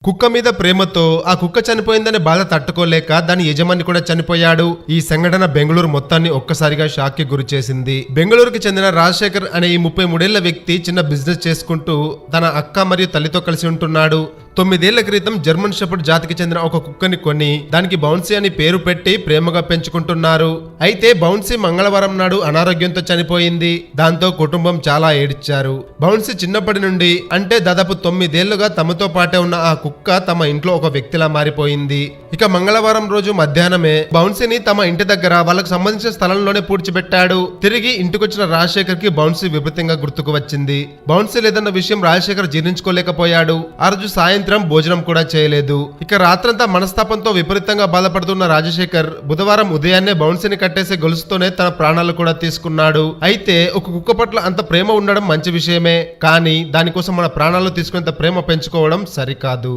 కుక్క మీద ప్రేమతో ఆ కుక్క చనిపోయిందనే బాధ తట్టుకోలేక దాని యజమాని కూడా చనిపోయాడు. ఈ సంఘటన బెంగళూరు మొత్తాన్ని ఒక్కసారిగా షాక్ కి గురి చేసింది. బెంగళూరుకి చెందిన రాజశేఖర్ అనే ఈ 33 ఏళ్ల వ్యక్తి చిన్న బిజినెస్ చేసుకుంటూ తన అక్క మరియు తల్లితో కలిసి ఉంటున్నాడు. 9 ఏళ్ల క్రితం జర్మన్ షెపర్డ్ జాతికి చెందిన ఒక కుక్కని కొని దానికి బౌన్సీ అని పేరు పెట్టి ప్రేమగా పెంచుకుంటున్నారు. అయితే బౌన్సీ మంగళవారం నాడు అనారోగ్యంతో చనిపోయింది. దాంతో కుటుంబం చాలా ఏడ్చారు. బౌన్సీ చిన్నప్పటి నుండి అంటే దాదాపు 9 ఏళ్లుగా తమతో పాటే ఉన్న ఆ కుక్క తమ ఇంట్లో ఒక వ్యక్తిలా మారిపోయింది. ఇక మంగళవారం రోజు మధ్యాహ్నమే బౌన్సీని తమ ఇంటి దగ్గర వాళ్ళకు సంబంధించిన స్థలంలోనే పూడ్చిపెట్టాడు. తిరిగి ఇంటికొచ్చిన రాజశేఖర్ కి బౌన్సీ విపరీతంగా గుర్తుకు వచ్చింది. బౌన్సీ లేదన్న విషయం రాజశేఖర్ జీర్ణించుకోలేకపోయాడు. ఆ రోజు సాయంత్రం భోజనం కూడా చేయలేదు. ఇక రాత్రంతా మనస్తాపంతో విపరీతంగా బాధపడుతున్న రాజశేఖర్ బుధవారం ఉదయాన్నే బౌన్సీని కట్టేసే గొలుసుతోనే తన ప్రాణాలు కూడా తీసుకున్నాడు. అయితే ఒక కుక్క పట్ల అంత ప్రేమ ఉండడం మంచి విషయమే, కానీ దానికోసం మన ప్రాణాలు తీసుకునేంత ప్రేమ పెంచుకోవడం సరికాదు.